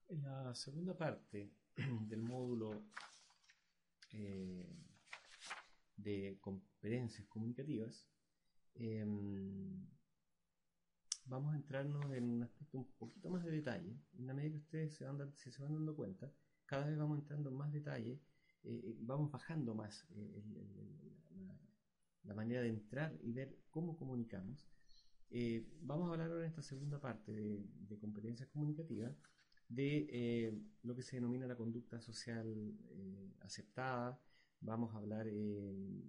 En la segunda parte del módulo eh, de competencias comunicativas, eh, vamos a entrarnos en un aspecto un poquito más de detalle. En la medida que ustedes si se van dando cuenta, cada vez vamos entrando en más detalle, vamos bajando más la manera de entrar y ver cómo comunicamos. Vamos a hablar ahora en esta segunda parte de competencias comunicativas de lo que se denomina la conducta social aceptada. Vamos a hablar de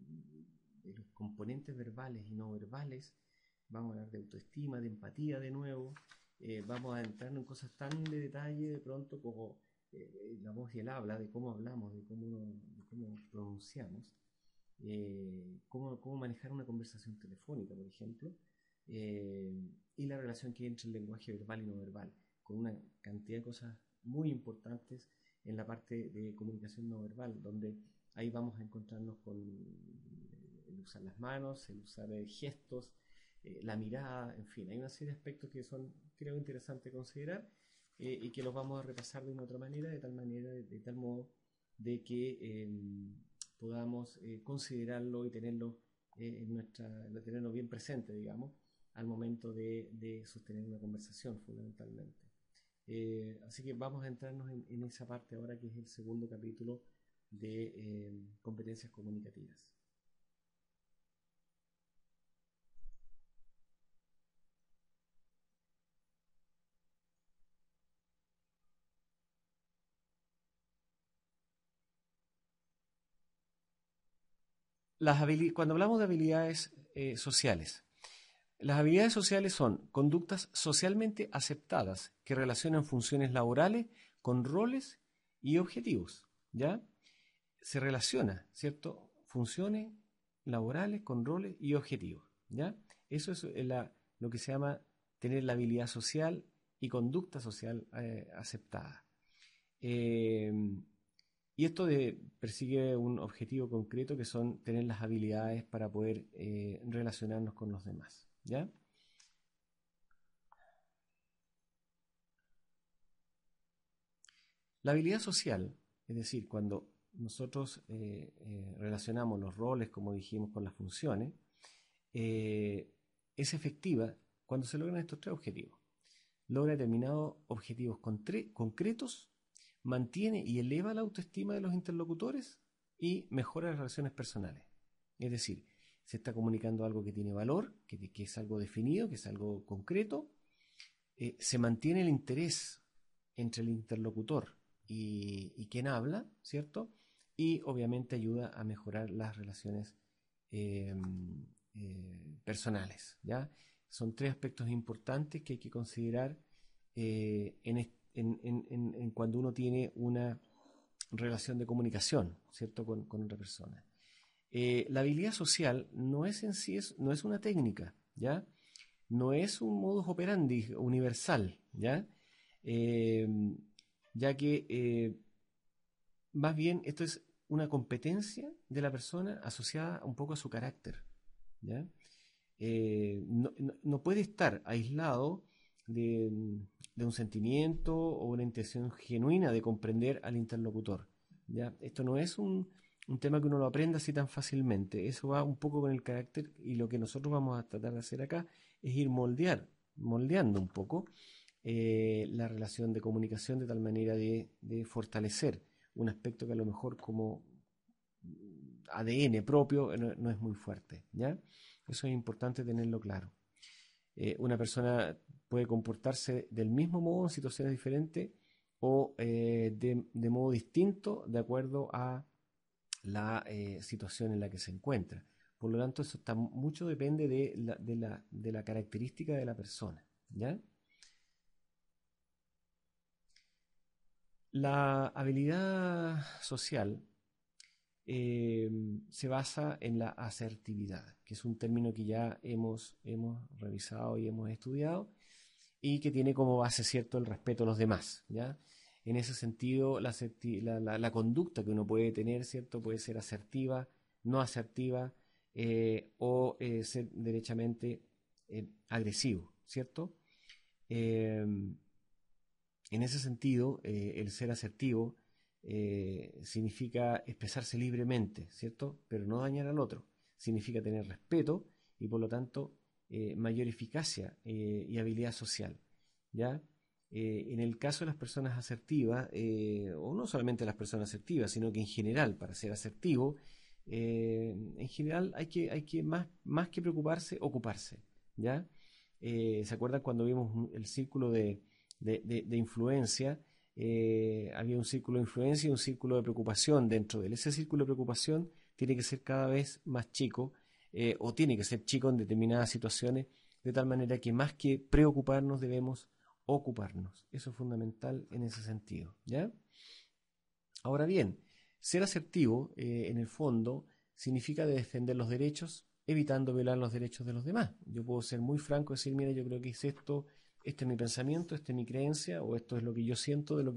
los componentes verbales y no verbales. Vamos a hablar de autoestima, de empatía de nuevo. Vamos a entrar en cosas tan de detalle de pronto como la voz y el habla, de cómo hablamos, de cómo pronunciamos, cómo manejar una conversación telefónica, por ejemplo, y la relación que hay entre el lenguaje verbal y no verbal, con una cantidad de cosas muy importantes en la parte de comunicación no verbal, donde ahí vamos a encontrarnos con el usar las manos, el usar gestos, la mirada, en fin, hay una serie de aspectos que son, creo, interesantes considerar y que los vamos a repasar de una otra manera, de tal modo de que podamos considerarlo y tenerlo tenerlo bien presente, digamos, al momento de sostener una conversación, fundamentalmente. Así que vamos a entrarnos en esa parte ahora, que es el segundo capítulo de competencias comunicativas. Cuando hablamos de habilidades sociales, las habilidades sociales son conductas socialmente aceptadas que relacionan funciones laborales con roles y objetivos, ¿ya? Se relaciona, ¿cierto? Funciones laborales con roles y objetivos, ¿ya? Eso es lo que se llama tener la habilidad social y conducta social aceptada. Eh, y esto persigue un objetivo concreto, que son tener las habilidades para poder relacionarnos con los demás, ¿ya? La habilidad social, es decir, cuando nosotros relacionamos los roles, como dijimos, con las funciones, eh, es efectiva cuando se logran estos tres objetivos. Logra determinados objetivos concretos, mantiene y eleva la autoestima de los interlocutores y mejora las relaciones personales. Es decir, se está comunicando algo que tiene valor, que es algo definido, que es algo concreto. Se mantiene el interés entre el interlocutor y quien habla, ¿cierto? Y obviamente ayuda a mejorar las relaciones eh, personales, ¿ya? Son tres aspectos importantes que hay que considerar en cuando uno tiene una relación de comunicación, ¿cierto? Con otra persona. La habilidad social no es en sí, no es una técnica, ¿ya? No es un modus operandi universal, ¿ya? Eh, ya que más bien esto es una competencia de la persona asociada un poco a su carácter, ¿ya? No puede estar aislado de, de, un sentimiento o una intención genuina de comprender al interlocutor, ¿ya? Esto no es un tema que uno lo aprenda así tan fácilmente. Eso va un poco con el carácter, y lo que nosotros vamos a tratar de hacer acá es ir moldeando un poco la relación de comunicación, de tal manera de fortalecer un aspecto que a lo mejor como ADN propio no es muy fuerte, ¿ya? Eso es importante tenerlo claro. Una persona puede comportarse del mismo modo en situaciones diferentes o de modo distinto de acuerdo a la situación en la que se encuentra. Por lo tanto, eso mucho depende de la característica de la persona, ¿ya? La habilidad social eh, se basa en la asertividad, que es un término que ya hemos revisado y hemos estudiado, y que tiene como base, ¿cierto?, el respeto a los demás, ¿ya? En ese sentido, la conducta que uno puede tener, ¿cierto?, puede ser asertiva, no asertiva, o ser derechamente agresivo, ¿cierto? Eh, En ese sentido, el ser asertivo significa expresarse libremente, ¿cierto? Pero no dañar al otro. Significa tener respeto y por lo tanto mayor eficacia y habilidad social, ¿ya? En el caso de las personas asertivas, o no solamente las personas asertivas, sino que en general, para ser asertivo, en general hay que más que preocuparse, ocuparse, ¿ya? ¿Se acuerdan cuando vimos el círculo de influencia? Había un círculo de influencia y un círculo de preocupación dentro de él. Ese círculo de preocupación tiene que ser cada vez más chico, o tiene que ser chico en determinadas situaciones, de tal manera que más que preocuparnos debemos ocuparnos. Eso es fundamental en ese sentido, ¿ya? Ahora bien, ser asertivo, en el fondo, significa defender los derechos, evitando violar los derechos de los demás. Yo puedo ser muy franco y decir, mira, yo creo que es esto, este es mi pensamiento, esta es mi creencia, o esto es lo que yo siento de lo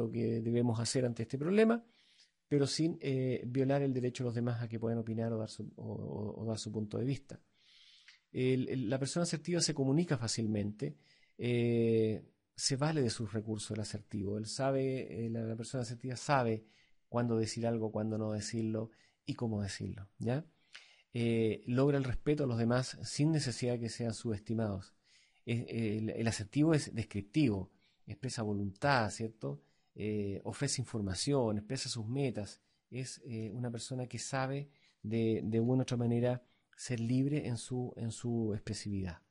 que debemos hacer ante este problema, pero sin violar el derecho de los demás a que puedan opinar o dar su punto de vista. La persona asertiva se comunica fácilmente, se vale de sus recursos el asertivo. Él sabe, la persona asertiva sabe cuándo decir algo, cuándo no decirlo y cómo decirlo, ¿ya? Logra el respeto a los demás sin necesidad de que sean subestimados. El asertivo es descriptivo, expresa voluntad, ¿cierto? Ofrece información, expresa sus metas. Es una persona que sabe de una u otra manera ser libre en su expresividad.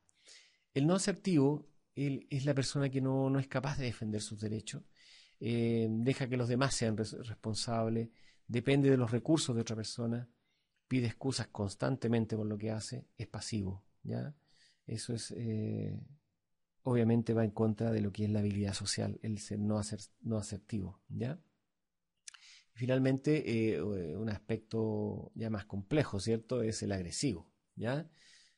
El no asertivo es la persona que no es capaz de defender sus derechos, deja que los demás sean responsables, depende de los recursos de otra persona, pide excusas constantemente por lo que hace, es pasivo, ¿ya? Eso es, obviamente va en contra de lo que es la habilidad social, el ser no asertivo, ¿ya? Finalmente, un aspecto ya más complejo, ¿cierto? Es el agresivo, ¿ya?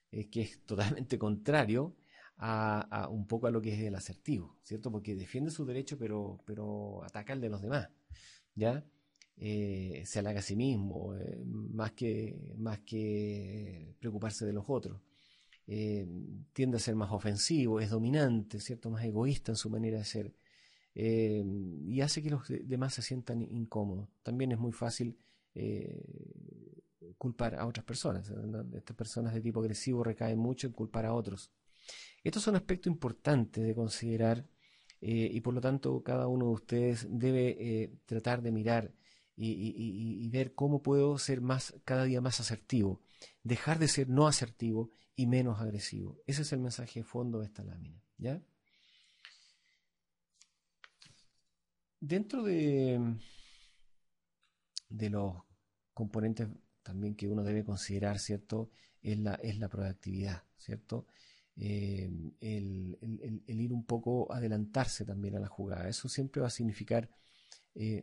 Que es totalmente contrario a un poco a lo que es el asertivo, ¿cierto? Porque defiende su derecho, pero ataca el de los demás, ¿ya? Se halaga a sí mismo, más que preocuparse de los otros. Eh, Tiende a ser más ofensivo, es dominante, ¿cierto? Más egoísta en su manera de ser, eh, y hace que los demás se sientan incómodos. También es muy fácil eh, culpar a otras personas, ¿no? Estas personas de tipo agresivo recaen mucho en culpar a otros. Estos son aspectos importantes de considerar, y por lo tanto cada uno de ustedes debe tratar de mirar y ver cómo puedo ser cada día más asertivo, dejar de ser no asertivo y menos agresivo. Ese es el mensaje de fondo de esta lámina, ¿ya? Dentro de los componentes también que uno debe considerar, ¿cierto? Es la proactividad, ¿cierto? El ir un poco, adelantarse también a la jugada. Eso siempre va a significar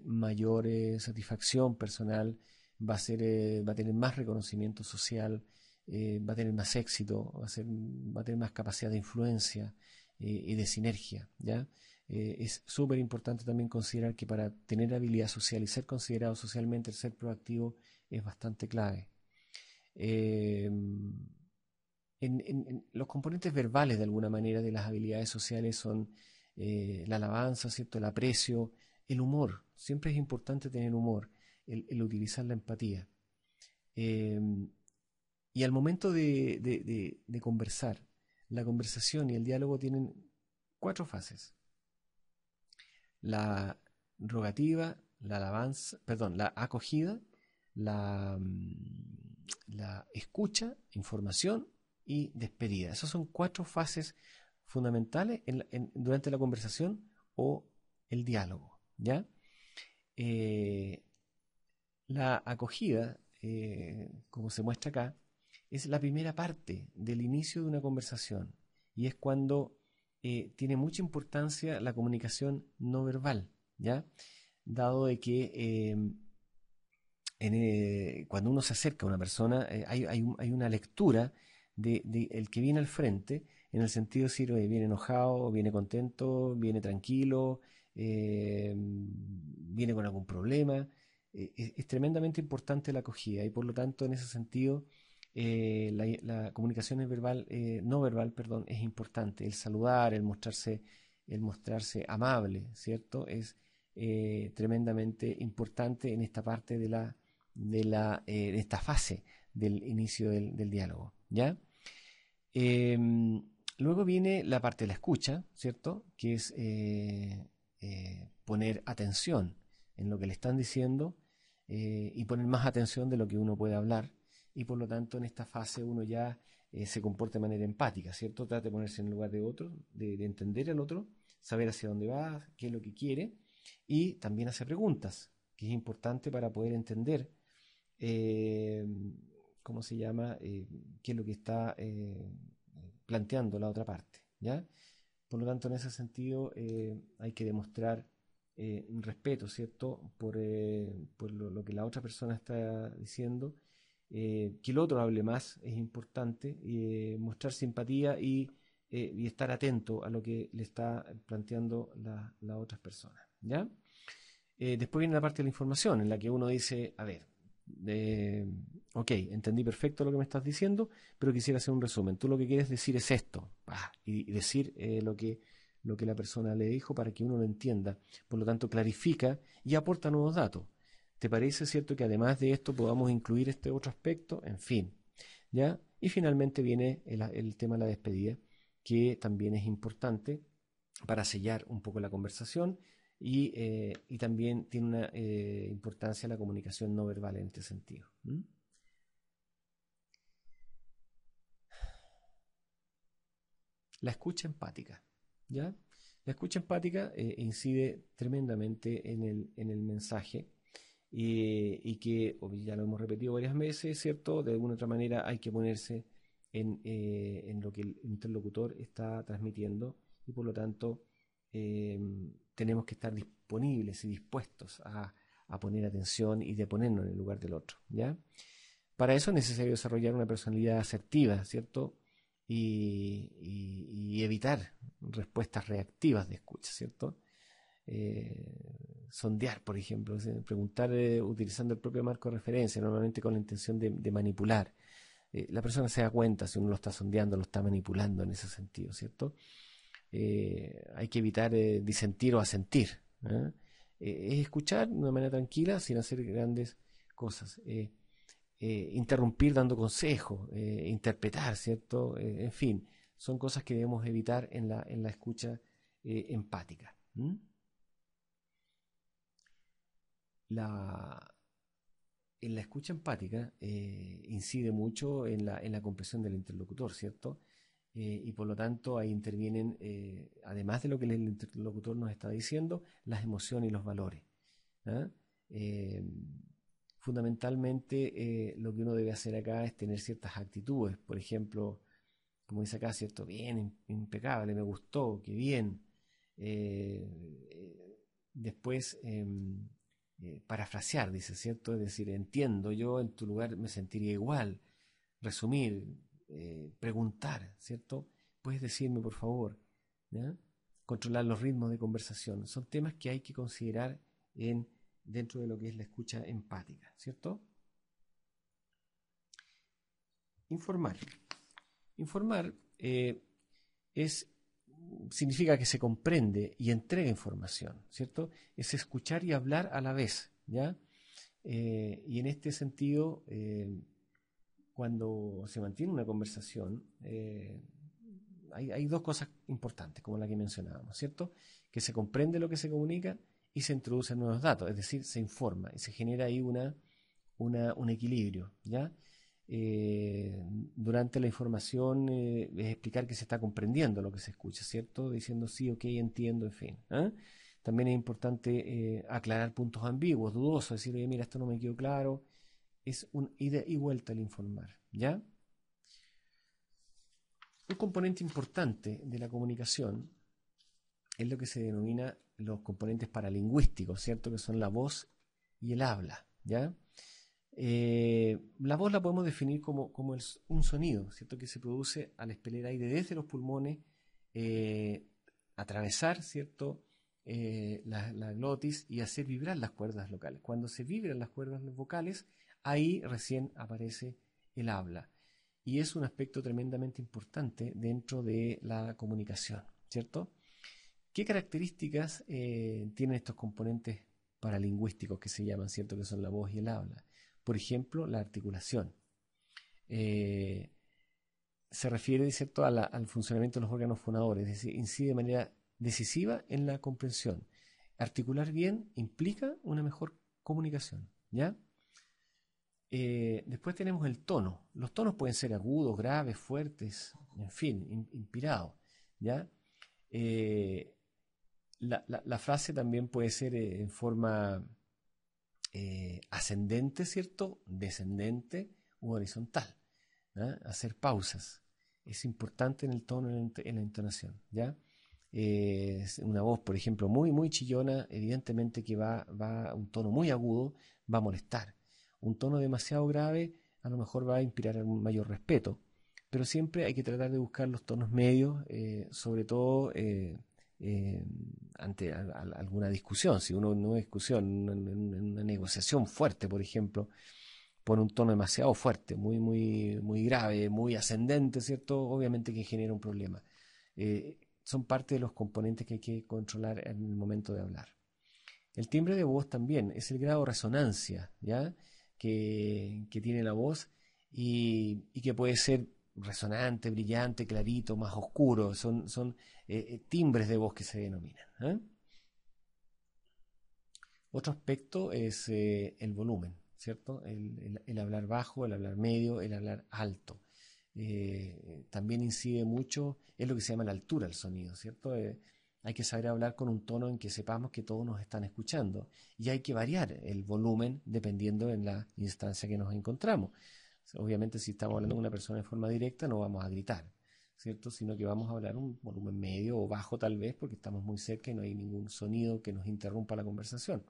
mayor satisfacción personal, va a tener más reconocimiento social, va a tener más éxito, va a tener más capacidad de influencia y de sinergia, ¿ya? Es súper importante también considerar que para tener habilidad social y ser considerado socialmente, el ser proactivo es bastante clave. Eh, los componentes verbales, de alguna manera, de las habilidades sociales son la alabanza, ¿cierto? El aprecio, el humor. Siempre es importante tener humor, el utilizar la empatía. Eh, y al momento de conversar, la conversación y el diálogo tienen cuatro fases: la rogativa, la alabanza, perdón, la acogida, la, la escucha, información y despedida. Esas son cuatro fases fundamentales durante la conversación o el diálogo, ¿ya? Eh, la acogida, como se muestra acá, es la primera parte del inicio de una conversación y es cuando tiene mucha importancia la comunicación no verbal, ¿ya? Dado de que cuando uno se acerca a una persona, hay una lectura de el que viene al frente, en el sentido de decir, oye, viene enojado, viene contento, viene tranquilo, viene con algún problema. Es tremendamente importante la acogida y por lo tanto, en ese sentido, la comunicación verbal, no verbal, perdón, es importante. El saludar, el mostrarse el mostrarse amable, ¿cierto? Es tremendamente importante en esta parte de esta fase del inicio del diálogo, ¿ya? Luego viene la parte de la escucha, ¿cierto? Que es poner atención en lo que le están diciendo y poner más atención de lo que uno puede hablar. Y por lo tanto, en esta fase uno ya se comporta de manera empática, ¿cierto? Trata de ponerse en el lugar de otro, de entender al otro, saber hacia dónde va, qué es lo que quiere y también hace preguntas, que es importante para poder entender eh, ¿cómo se llama? Qué es lo que está planteando la otra parte, ¿ya? Por lo tanto, en ese sentido, hay que demostrar un respeto, ¿cierto? Por lo que la otra persona está diciendo. Que el otro hable más es importante. Mostrar simpatía y estar atento a lo que le está planteando la otra persona, ¿ya? Después viene la parte de la información, en la que uno dice, a ver, ok, entendí perfecto lo que me estás diciendo, pero quisiera hacer un resumen. Tú lo que quieres decir es esto, y decir lo que la persona le dijo para que uno lo entienda. Por lo tanto, clarifica y aporta nuevos datos. ¿Te parece cierto que además de esto podamos incluir este otro aspecto? En fin, ¿ya? Y finalmente viene el tema de la despedida, que también es importante para sellar un poco la conversación y también tiene una importancia la comunicación no verbal en este sentido. ¿Mm? La escucha empática, ¿ya? La escucha empática incide tremendamente en el mensaje y que, ya lo hemos repetido varias veces, ¿cierto? De alguna otra manera hay que ponerse en lo que el interlocutor está transmitiendo y por lo tanto eh, tenemos que estar disponibles y dispuestos a poner atención y de ponernos en el lugar del otro, ¿ya? Para eso es necesario desarrollar una personalidad asertiva, ¿cierto? Y evitar respuestas reactivas de escucha, ¿cierto? Sondear, por ejemplo, preguntar utilizando el propio marco de referencia, normalmente con la intención de manipular. La persona se da cuenta si uno lo está sondeando, lo está manipulando en ese sentido, ¿cierto? Hay que evitar disentir o asentir. ¿Eh? Es escuchar de una manera tranquila sin hacer grandes cosas. Interrumpir dando consejos, interpretar, ¿cierto? En fin, son cosas que debemos evitar en la escucha empática. ¿Mm? La, en la escucha empática incide mucho en la comprensión del interlocutor, ¿cierto? Y por lo tanto ahí intervienen, además de lo que el interlocutor nos está diciendo, las emociones y los valores. ¿Ah? Eh, Fundamentalmente lo que uno debe hacer acá es tener ciertas actitudes, por ejemplo, como dice acá, ¿cierto? Bien, impecable, me gustó, qué bien. Después, parafrasear, dice, ¿cierto? Es decir, entiendo, yo en tu lugar me sentiría igual. Resumir, preguntar, ¿cierto? ¿Puedes decirme, por favor? ¿Ya? Controlar los ritmos de conversación. Son temas que hay que considerar dentro de lo que es la escucha empática, ¿cierto? Informar. Informar es significa que se comprende y entrega información, ¿cierto? Es escuchar y hablar a la vez, ¿ya? Y en este sentido, cuando se mantiene una conversación, hay dos cosas importantes, como la que mencionábamos, ¿cierto? Que se comprende lo que se comunica y se introducen nuevos datos, es decir, se informa y se genera ahí un equilibrio, ¿ya? Durante la información es explicar que se está comprendiendo lo que se escucha, ¿cierto? Diciendo sí, ok, entiendo, en fin. ¿Eh? También es importante aclarar puntos ambiguos, dudosos, decir, oye, mira, esto no me quedó claro. Es un ida y vuelta al informar, ¿ya? Un componente importante de la comunicación es lo que se denomina los componentes paralingüísticos, ¿cierto? Que son la voz y el habla, ¿ya? La voz la podemos definir como un sonido, ¿cierto? Que se produce al expeler aire desde los pulmones, atravesar, ¿cierto? La glotis y hacer vibrar las cuerdas vocales. Cuando se vibran las cuerdas vocales, ahí recién aparece el habla. Y es un aspecto tremendamente importante dentro de la comunicación, ¿cierto? ¿Qué características tienen estos componentes paralingüísticos que se llaman, ¿cierto? Que son la voz y el habla. Por ejemplo, la articulación. Eh, Se refiere, ¿cierto?, al funcionamiento de los órganos fonadores, es decir, incide de manera decisiva en la comprensión. Articular bien implica una mejor comunicación, ¿ya? Después tenemos el tono. Los tonos pueden ser agudos, graves, fuertes, en fin, inspirados, ¿ya? Eh, la frase también puede ser en forma ascendente, ¿cierto? Descendente u horizontal. ¿Ah? Hacer pausas. Es importante en el tono, en la entonación, ¿ya? Una voz, por ejemplo, muy chillona, evidentemente que va a un tono muy agudo, va a molestar. Un tono demasiado grave a lo mejor va a inspirar un mayor respeto, pero siempre hay que tratar de buscar los tonos medios, sobre todo eh, ante alguna discusión. Si uno en una discusión, en una negociación fuerte, por ejemplo, pone un tono demasiado fuerte, muy grave, muy ascendente, ¿cierto? Obviamente que genera un problema. Son parte de los componentes que hay que controlar en el momento de hablar. El timbre de voz también es el grado de resonancia, ¿ya? Que tiene la voz y que puede ser resonante, brillante, clarito, más oscuro. Son timbres de voz que se denominan, ¿eh? Otro aspecto es el volumen, ¿cierto? El hablar bajo, el hablar medio, el hablar alto. También incide mucho en lo que se llama la altura del sonido, ¿cierto? Hay que saber hablar con un tono en que sepamos que todos nos están escuchando y hay que variar el volumen dependiendo en la instancia que nos encontramos. Obviamente si estamos hablando con una persona de forma directa no vamos a gritar, ¿cierto? Sino que vamos a hablar un volumen medio o bajo tal vez porque estamos muy cerca y no hay ningún sonido que nos interrumpa la conversación.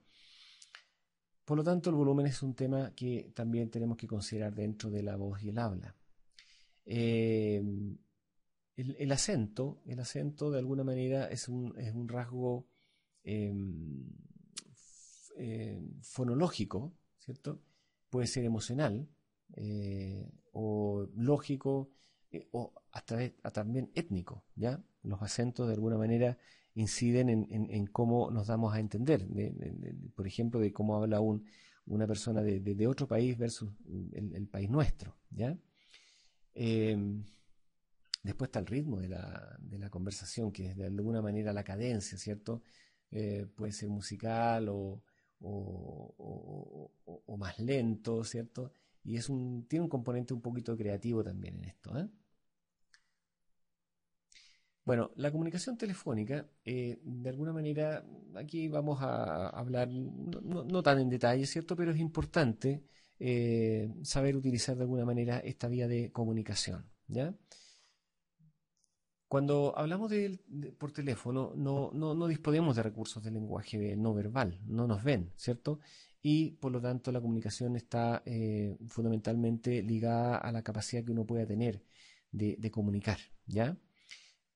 Por lo tanto, el volumen es un tema que también tenemos que considerar dentro de la voz y el habla. Eh, el acento de alguna manera es un rasgo eh, fonológico, ¿cierto? Puede ser emocional o lógico o hasta también étnico, ¿ya? Los acentos de alguna manera inciden en cómo nos damos a entender, por ejemplo, de cómo habla una persona de otro país versus el país nuestro, ¿ya? Eh, Después está el ritmo de la conversación, que es de alguna manera la cadencia, ¿cierto? Puede ser musical o más lento, ¿cierto? Y tiene un componente un poquito creativo también en esto, ¿eh? Bueno, la comunicación telefónica, de alguna manera, aquí vamos a hablar no tan en detalle, ¿cierto? Pero es importante saber utilizar de alguna manera esta vía de comunicación, ¿ya? Cuando hablamos por teléfono, no disponemos de recursos de lenguaje no verbal, no nos ven, ¿cierto? Y por lo tanto la comunicación está fundamentalmente ligada a la capacidad que uno pueda tener de comunicar, ¿ya?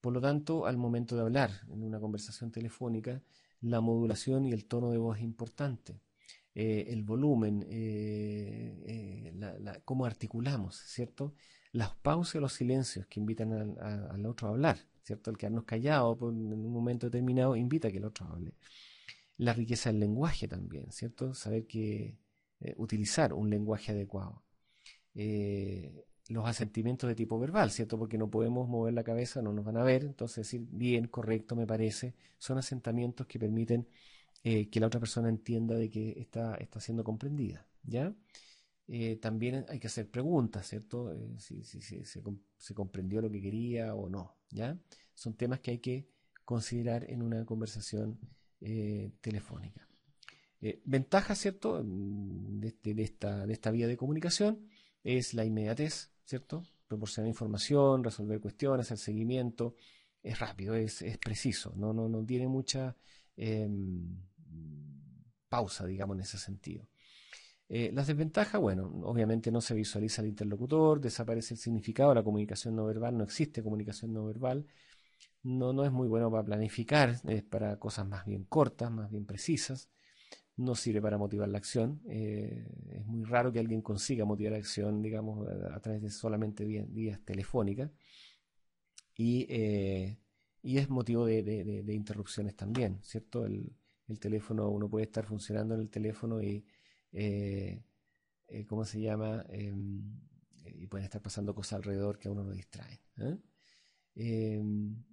Por lo tanto, al momento de hablar en una conversación telefónica, la modulación y el tono de voz es importante. El volumen, cómo articulamos, ¿cierto? Las pausas y los silencios que invitan al otro a hablar, ¿cierto? El quedarnos callados en un momento determinado invita a que el otro hable. La riqueza del lenguaje también, ¿cierto? Saber que utilizar un lenguaje adecuado. Los asentimientos de tipo verbal, ¿cierto? Porque no podemos mover la cabeza, no nos van a ver, entonces decir bien, correcto, me parece, son asentamientos que permiten que la otra persona entienda de que está siendo comprendida, ¿ya? También hay que hacer preguntas, ¿cierto? Si se comprendió lo que quería o no, ¿ya? Son temas que hay que considerar en una conversación telefónica. Ventaja, ¿cierto? De esta vía de comunicación es la inmediatez, ¿cierto? Proporcionar información, resolver cuestiones, hacer seguimiento, es rápido, es preciso, no tiene mucha eh, pausa, digamos, en ese sentido. Las desventajas, bueno, obviamente no se visualiza el interlocutor, desaparece el significado de la comunicación no verbal, no existe comunicación no verbal, no es muy bueno para planificar, es para cosas más bien cortas, más bien precisas, no sirve para motivar la acción, es muy raro que alguien consiga motivar la acción, digamos, a través de solamente vías telefónicas, y y es motivo de interrupciones también, ¿cierto? El teléfono, uno puede estar funcionando en el teléfono y, eh, ¿cómo se llama? Y pueden estar pasando cosas alrededor que a uno lo distraen. ¿Eh? Em,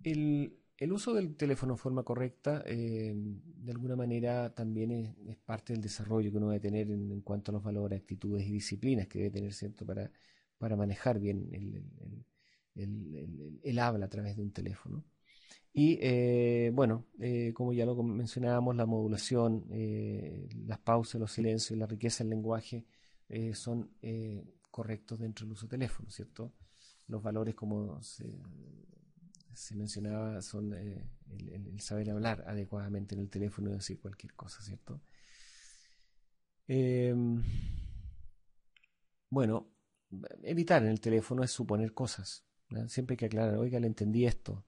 el uso del teléfono en forma correcta, de alguna manera, también es parte del desarrollo que uno debe tener en cuanto a los valores, actitudes y disciplinas que debe tener, ¿cierto? Para manejar bien el habla a través de un teléfono. Y bueno, como ya lo mencionábamos, la modulación, las pausas, los silencios, la riqueza del lenguaje son correctos dentro del uso del teléfono, ¿cierto? Los valores, como se mencionaba, son el saber hablar adecuadamente en el teléfono y decir cualquier cosa, ¿cierto? Em, bueno, evitar en el teléfono es suponer cosas, ¿no? Siempre hay que aclarar, oiga, le entendí esto,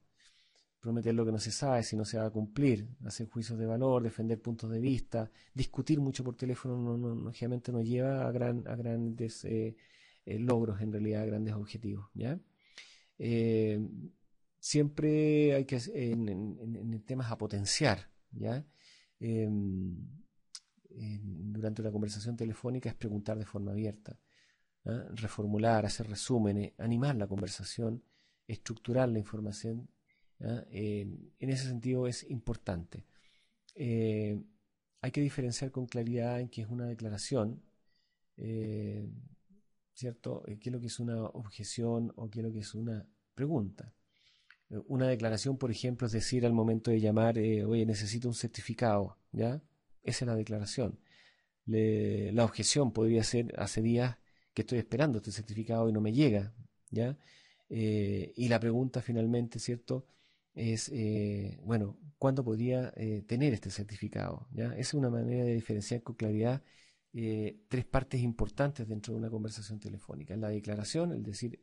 prometer lo que no se sabe, si no se va a cumplir, hacer juicios de valor, defender puntos de vista, discutir mucho por teléfono lógicamente nos lleva a grandes logros, en realidad, a grandes objetivos, ¿ya? Eh, Siempre hay que, en temas a potenciar, ¿ya? Durante una conversación telefónica es preguntar de forma abierta, ¿ah? Reformular, hacer resúmenes, animar la conversación, estructurar la información, ¿ah? En ese sentido es importante. Eh, Hay que diferenciar con claridad en qué es una declaración, eh, ¿cierto? ¿Qué es lo que es una objeción o qué es lo que es una pregunta? Una declaración, por ejemplo, es decir al momento de llamar, oye, necesito un certificado, ¿ya? Esa es la declaración. La objeción podría ser, hace días que estoy esperando este certificado y no me llega, ¿ya? Y la pregunta finalmente, ¿cierto? Es, bueno, ¿cuándo podría tener este certificado? ¿Ya? Esa es una manera de diferenciar con claridad tres partes importantes dentro de una conversación telefónica. La declaración, el decir,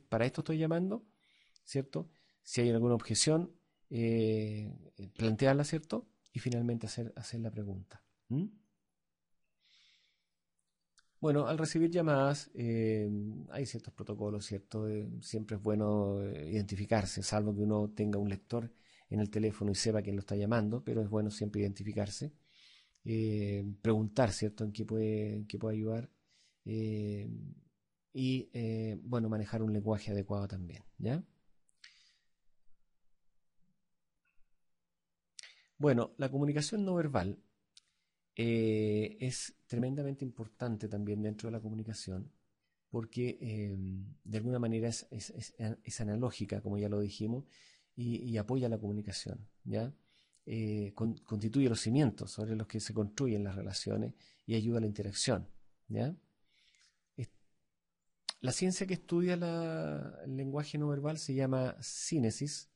para esto estoy llamando, ¿cierto? Si hay alguna objeción, plantearla, ¿cierto? Y finalmente hacer la pregunta. ¿Mm? Bueno, al recibir llamadas hay ciertos protocolos, ¿cierto? Siempre es bueno identificarse, salvo que uno tenga un lector en el teléfono y sepa quién lo está llamando, pero es bueno siempre identificarse. Preguntar, ¿cierto? En qué puede ayudar. eh, y, bueno, manejar un lenguaje adecuado también, ¿ya? Bueno, la comunicación no verbal es tremendamente importante también dentro de la comunicación porque de alguna manera es analógica, como ya lo dijimos, y apoya la comunicación, ¿ya? Constituye los cimientos sobre los que se construyen las relaciones y ayuda a la interacción, ¿ya? Es- La ciencia que estudia el lenguaje no verbal se llama sínesis,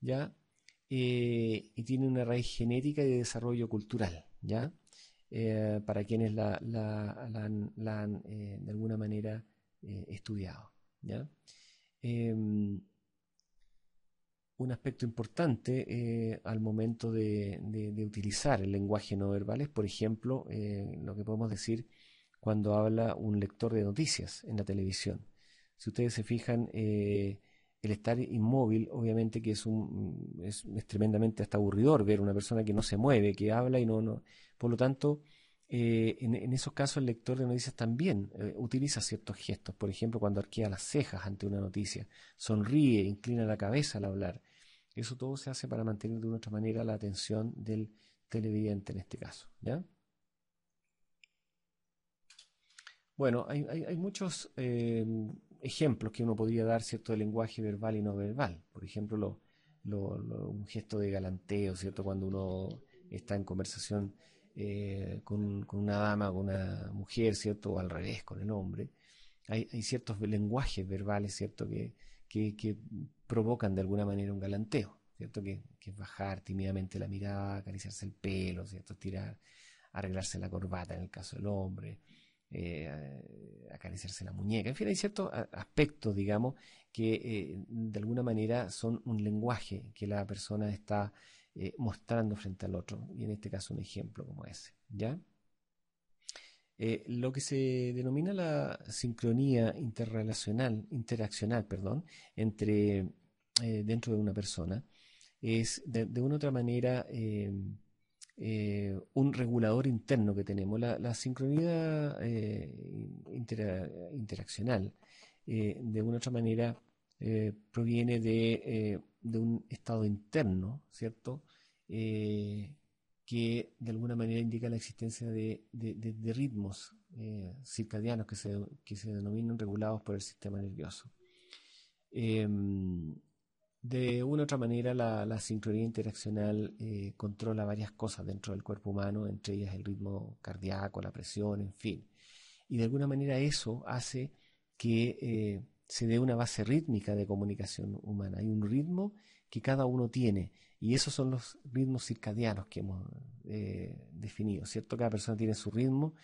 ¿ya? Y tiene una raíz genética y de desarrollo cultural, ¿ya? Para quienes la han, de alguna manera estudiado, ¿ya? Em, un aspecto importante al momento de utilizar el lenguaje no verbal es, por ejemplo, lo que podemos decir cuando habla un lector de noticias en la televisión. Si ustedes se fijan, el estar inmóvil, obviamente que es tremendamente hasta aburridor ver una persona que no se mueve, que habla y no. Por lo tanto, en esos casos el lector de noticias también utiliza ciertos gestos. Por ejemplo, cuando arquea las cejas ante una noticia, sonríe, inclina la cabeza al hablar. Eso todo se hace para mantener de una otra manera la atención del televidente en este caso, ¿ya? Bueno, hay muchos ejemplos que uno podría dar, ¿cierto?, de lenguaje verbal y no verbal. Por ejemplo, un gesto de galanteo, ¿cierto?, cuando uno está en conversación con una dama, con una mujer, ¿cierto?, o al revés, con el hombre. Hay ciertos lenguajes verbales, ¿cierto?, que provocan de alguna manera un galanteo, ¿cierto?, que es bajar tímidamente la mirada, acariciarse el pelo, ¿cierto?, estirar, arreglarse la corbata en el caso del hombre, acariciarse la muñeca. En fin, hay ciertos aspectos, digamos, que de alguna manera son un lenguaje que la persona está mostrando frente al otro, y en este caso un ejemplo como ese, ¿ya? Lo que se denomina la sincronía interaccional, perdón, entre dentro de una persona es de una u otra manera un regulador interno que tenemos. La sincronía interaccional, de una u otra manera, proviene de un estado interno, ¿cierto? Que de alguna manera indica la existencia de ritmos circadianos que se denominan regulados por el sistema nervioso. De una u otra manera, la sincronía interaccional controla varias cosas dentro del cuerpo humano, entre ellas el ritmo cardíaco, la presión, en fin. Y de alguna manera eso hace que se dé una base rítmica de comunicación humana. Hay un ritmo que cada uno tiene, y esos son los ritmos circadianos que hemos definido, ¿cierto? Cada persona tiene su ritmo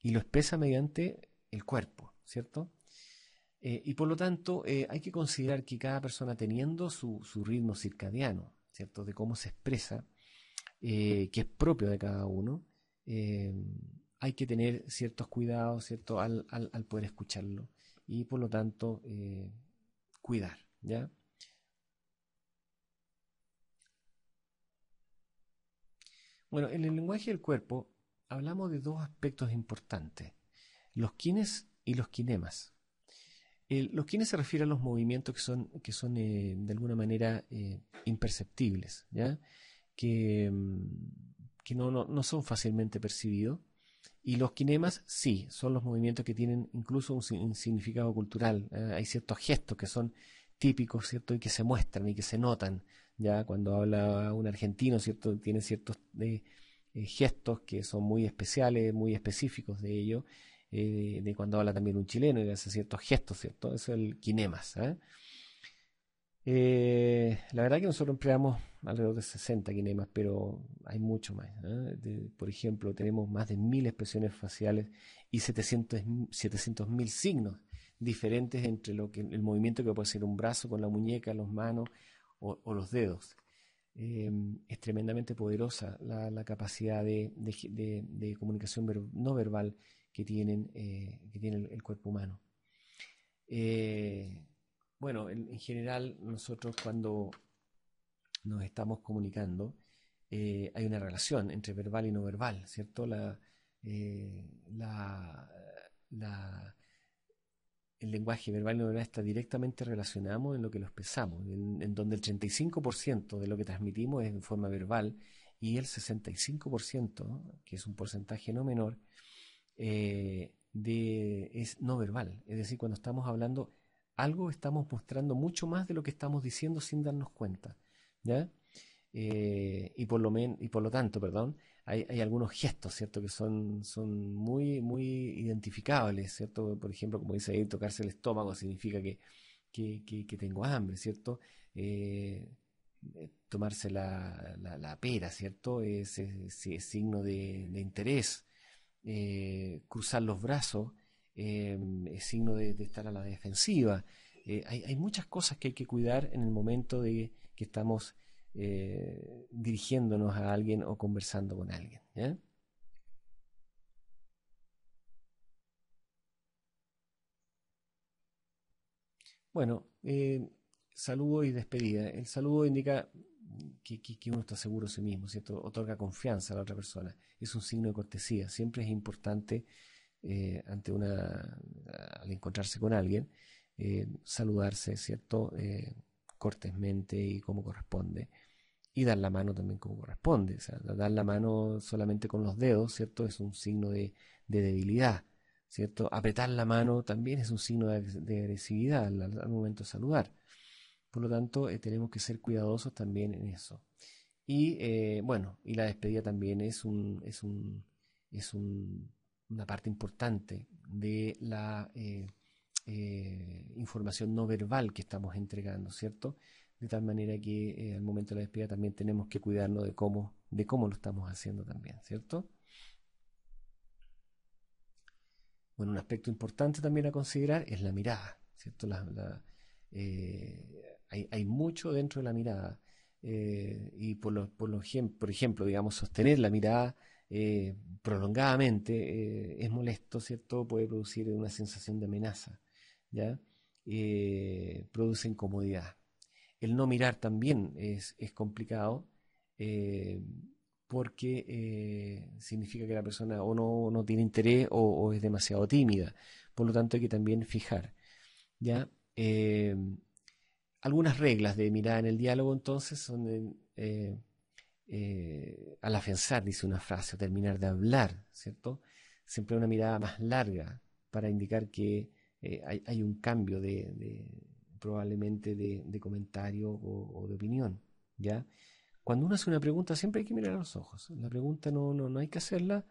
y lo expresa mediante el cuerpo, ¿cierto? Y por lo tanto, hay que considerar que cada persona teniendo su ritmo circadiano, ¿cierto? De cómo se expresa, que es propio de cada uno, eh, hay que tener ciertos cuidados, ¿cierto? Al poder escucharlo. Y por lo tanto, cuidar, ¿ya? Bueno, en el lenguaje del cuerpo hablamos de dos aspectos importantes, los kines y los kinemas. Los kines se refiere a los movimientos que son de alguna manera imperceptibles, ¿ya? Que no son fácilmente percibidos. Y los kinemas sí, son los movimientos que tienen incluso un significado cultural. Hay ciertos gestos que son típicos, ¿cierto? Y que se muestran y que se notan. Ya cuando habla un argentino, ¿cierto? Tiene ciertos gestos que son muy especiales, muy específicos de ello. De cuando habla también un chileno y hace ciertos gestos, ¿cierto? Eso es el kinemas. La verdad que nosotros empleamos alrededor de 60 kinemas, pero hay mucho más. Por ejemplo, tenemos más de 1000 expresiones faciales y 700.000 signos diferentes entre el movimiento que puede ser un brazo con la muñeca, las manos o los dedos. Es tremendamente poderosa la capacidad de comunicación no verbal que tiene el cuerpo humano. Eh, bueno, en general nosotros cuando nos estamos comunicando hay una relación entre verbal y no verbal, ¿cierto? Eh, la- la- el lenguaje verbal y no verbal está directamente relacionado en lo que lo expresamos, en donde el 35% de lo que transmitimos es en forma verbal y el 65%, ¿no? Que es un porcentaje no menor, es no verbal. Es decir, cuando estamos hablando algo, estamos mostrando mucho más de lo que estamos diciendo sin darnos cuenta. ¿Ya? Y por lo tanto, perdón, hay algunos gestos, ¿cierto? Que son muy, muy identificables, ¿cierto? Por ejemplo, como dice ahí, tocarse el estómago significa que tengo hambre, ¿cierto? Tomarse la pera, ¿cierto? Es signo de interés. Cruzar los brazos es signo de estar a la defensiva. Hay muchas cosas que hay que cuidar en el momento de que estamos dirigiéndonos a alguien o conversando con alguien. ¿Ya? Bueno, saludo y despedida. El saludo indica que uno está seguro de sí mismo, ¿cierto? Otorga confianza a la otra persona. Es un signo de cortesía. Siempre es importante al encontrarse con alguien, saludarse, ¿cierto? Cortésmente y como corresponde. Y dar la mano también como corresponde. O sea, dar la mano solamente con los dedos, ¿cierto? Es un signo de debilidad, ¿cierto? Apretar la mano también es un signo de agresividad al momento de saludar. Por lo tanto, tenemos que ser cuidadosos también en eso. Y bueno, y la despedida también es una parte importante de la información no verbal que estamos entregando, ¿cierto? De tal manera que al momento de la despedida también tenemos que cuidarnos de cómo lo estamos haciendo también, ¿cierto? Bueno, un aspecto importante también a considerar es la mirada, ¿cierto? Hay mucho dentro de la mirada y por ejemplo, digamos, sostener la mirada prolongadamente es molesto, ¿cierto? Puede producir una sensación de amenaza, ¿ya? Produce incomodidad. El no mirar también es complicado, eh, porque significa que la persona o no tiene interés o es demasiado tímida. Por lo tanto, hay que también fijar, ¿ya? Algunas reglas de mirada en el diálogo entonces son al afianzar, dice una frase, o terminar de hablar, ¿cierto? Siempre una mirada más larga para indicar que hay un cambio probablemente de comentario o de opinión, ¿ya? Cuando uno hace una pregunta siempre hay que mirar a los ojos. La pregunta no hay que hacerla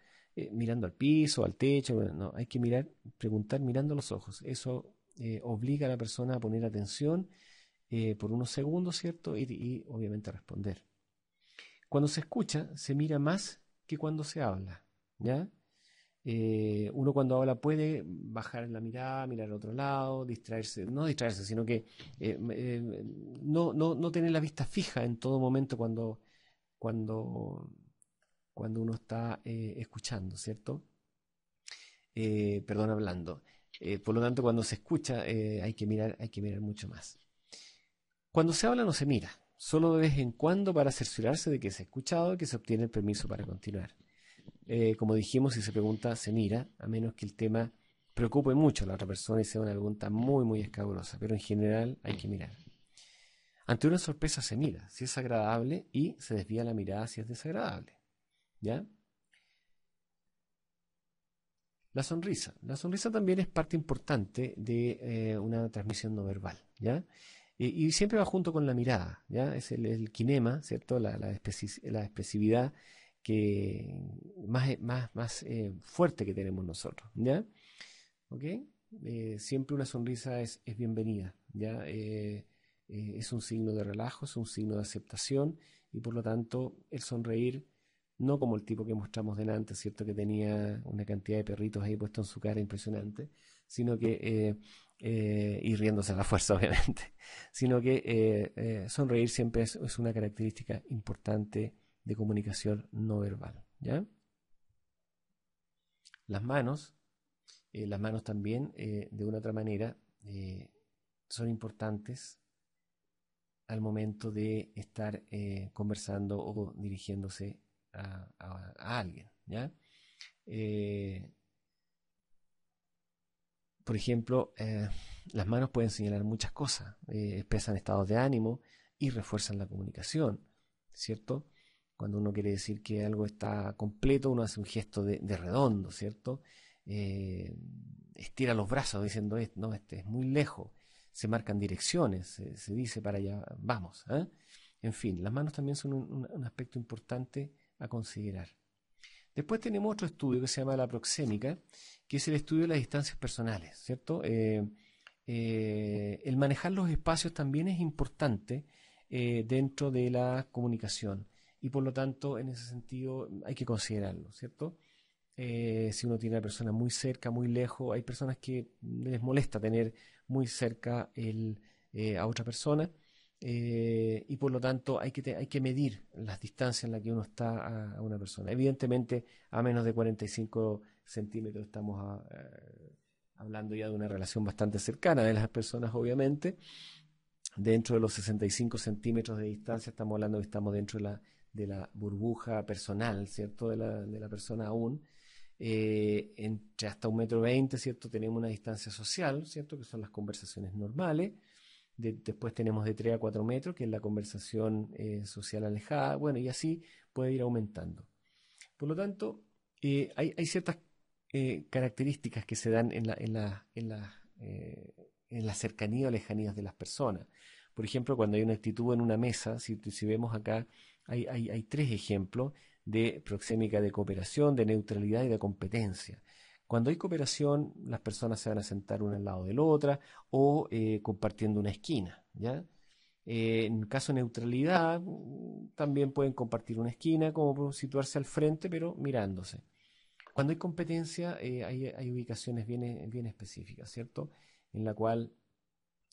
mirando al piso, al techo, no, hay que preguntar mirando a los ojos. Eso obliga a la persona a poner atención por unos segundos, ¿cierto? Y obviamente a responder. Cuando se escucha, se mira más que cuando se habla, ¿ya? Uno cuando habla puede bajar la mirada, mirar a otro lado, distraerse, no distraerse, sino que no tener la vista fija en todo momento cuando, cuando uno está escuchando, ¿cierto? Perdón, hablando. Por lo tanto, cuando se escucha hay que mirar mucho más. Cuando se habla no se mira, solo de vez en cuando para cerciorarse de que se ha escuchado y que se obtiene el permiso para continuar. Como dijimos, si se pregunta, se mira, a menos que el tema preocupe mucho a la otra persona y sea una pregunta muy escabrosa, pero en general hay que mirar. Ante una sorpresa se mira, si es agradable, y se desvía la mirada si es desagradable. ¿Ya? La sonrisa. La sonrisa también es parte importante de una transmisión no verbal, ¿ya? Y siempre va junto con la mirada, ¿ya? Es el kinema, ¿cierto? La expresividad que más fuerte que tenemos nosotros, ¿ya? ¿Ok? Siempre una sonrisa es bienvenida, ¿ya? Es un signo de relajo, es un signo de aceptación y por lo tanto el sonreír, no como el tipo que mostramos delante, ¿cierto? Que tenía una cantidad de perritos ahí puestos en su cara impresionante, sino que, y riéndose a la fuerza obviamente, sino que sonreír siempre es una característica importante de comunicación no verbal, ¿ya? Las manos. Las manos también, de una otra manera, son importantes al momento de estar conversando o dirigiéndose a alguien, ¿ya? Eh, por ejemplo, las manos pueden señalar muchas cosas, expresan estados de ánimo y refuerzan la comunicación, ¿cierto? Cuando uno quiere decir que algo está completo, uno hace un gesto de redondo, ¿cierto? Eh, Estira los brazos diciendo, no, este es muy lejos. Se marcan direcciones, se dice para allá, vamos. ¿Eh? En fin, las manos también son un aspecto importante a considerar. Después tenemos otro estudio que se llama la proxémica, que es el estudio de las distancias personales, ¿cierto? El manejar los espacios también es importante dentro de la comunicación y por lo tanto en ese sentido hay que considerarlo, ¿cierto? Si uno tiene a la persona muy cerca, muy lejos, hay personas que les molesta tener muy cerca a otra persona y por lo tanto hay que medir las distancias en las que uno está a una persona. Evidentemente, a menos de 45 centímetros estamos hablando ya de una relación bastante cercana de las personas, obviamente. Dentro de los 65 centímetros de distancia estamos hablando que estamos dentro de la burbuja personal, ¿cierto? De la persona aún. Entre hasta 1,20 m, ¿cierto? Tenemos una distancia social, ¿cierto? Que son las conversaciones normales. Después tenemos de 3 a 4 metros, que es la conversación social alejada. Bueno, y así puede ir aumentando. Por lo tanto, hay ciertas características que se dan en la cercanía o lejanías de las personas. Por ejemplo, cuando hay una actitud en una mesa, si vemos acá, hay tres ejemplos de proxémica de cooperación, de neutralidad y de competencia. Cuando hay cooperación, las personas se van a sentar una al lado de la otra o compartiendo una esquina, ¿ya? En caso de neutralidad, también pueden compartir una esquina, como situarse al frente, pero mirándose. Cuando hay competencia, hay ubicaciones bien específicas, ¿cierto? En la cual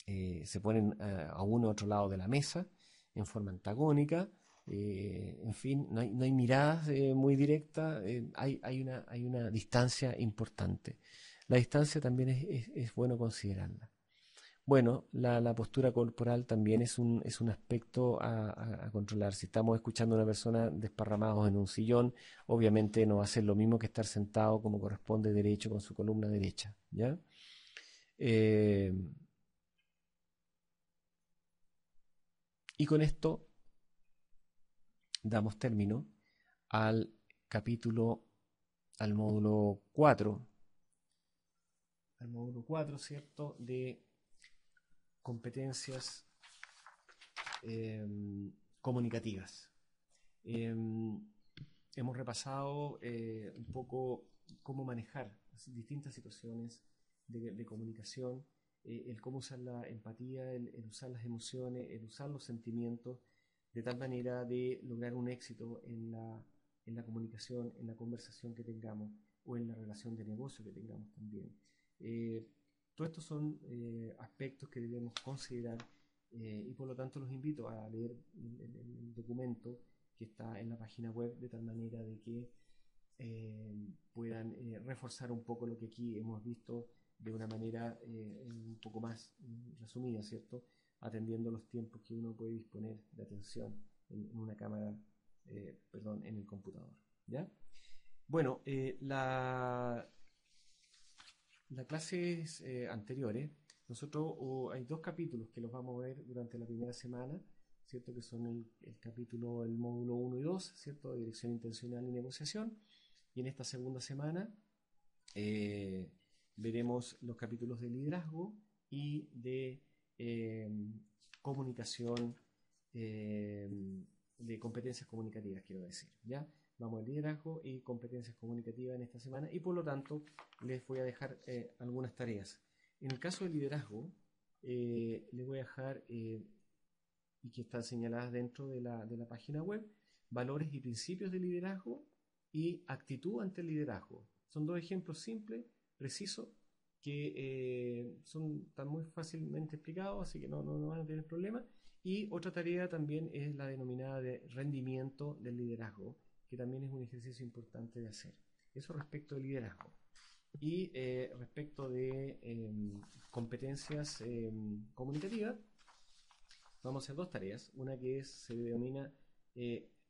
se ponen a uno a otro lado de la mesa en forma antagónica. En fin, no hay miradas muy directas, hay una distancia importante. La distancia también es bueno considerarla. Bueno, la postura corporal también es un aspecto a controlar. Si estamos escuchando a una persona desparramados en un sillón, obviamente no va a ser lo mismo que estar sentado como corresponde derecho con su columna derecha, ¿ya? Eh, y con esto damos término al capítulo, al módulo 4, ¿cierto? De competencias eh, comunicativas. Eh, Hemos repasado un poco cómo manejar distintas situaciones de comunicación, el cómo usar la empatía, el usar las emociones, el usar los sentimientos, de tal manera de lograr un éxito en la comunicación, en la conversación que tengamos o en la relación de negocio que tengamos también. Eh, Todos estos son aspectos que debemos considerar y por lo tanto los invito a leer el documento que está en la página web de tal manera de que puedan reforzar un poco lo que aquí hemos visto de una manera un poco más resumida, ¿cierto? Atendiendo los tiempos que uno puede disponer de atención en una cámara, perdón, en el computador, ¿ya? Bueno, las clases anteriores, nosotros hay dos capítulos que los vamos a ver durante la primera semana, ¿cierto? Que son el capítulo, el módulo 1 y 2, ¿cierto? Dirección intencional y negociación. Y en esta segunda semana eh, veremos los capítulos de liderazgo y de comunicación, eh, de competencias comunicativas, quiero decir, ¿ya? Vamos al liderazgo y competencias comunicativas en esta semana y por lo tanto les voy a dejar algunas tareas. En el caso del liderazgo, les voy a dejar, y que están señaladas dentro de la página web, valores y principios de liderazgo y actitud ante el liderazgo. Son dos ejemplos simples, precisos, que están muy fácilmente explicados, así que no van a tener problema. Y otra tarea también es la denominada de rendimiento del liderazgo, que también es un ejercicio importante de hacer. Eso respecto del liderazgo. Y respecto de competencias comunicativas, vamos a hacer dos tareas. Una que se denomina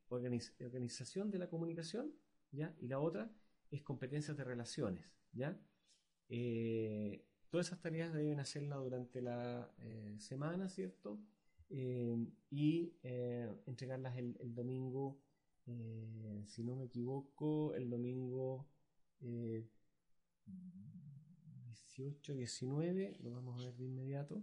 organización de la comunicación, ¿ya? Y la otra es competencias de relaciones, ¿ya? Todas esas tareas deben hacerlas durante la semana, ¿cierto? Y entregarlas el domingo, si no me equivoco, el domingo eh, 18, 19, lo vamos a ver de inmediato.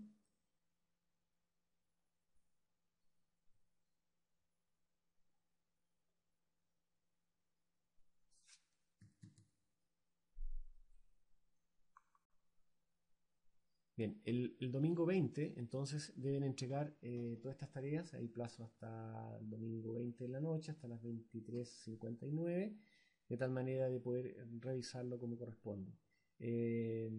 Bien, el domingo 20, entonces deben entregar todas estas tareas. Hay plazo hasta el domingo 20 de la noche, hasta las 23:59, de tal manera de poder revisarlo como corresponde. Eh,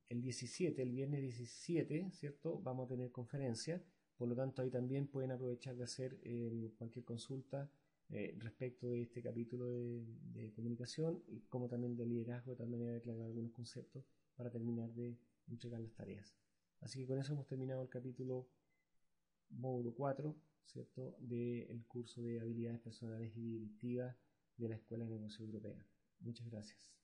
el 17, el viernes 17, ¿cierto? Vamos a tener conferencia, por lo tanto ahí también pueden aprovechar de hacer cualquier consulta respecto de este capítulo de comunicación y como también de liderazgo, de tal manera de aclarar algunos conceptos para terminar de entregar las tareas. Así que con eso hemos terminado el capítulo módulo 4, ¿cierto? Del curso de habilidades personales y directivas de la Escuela de Negocio Europea. Muchas gracias.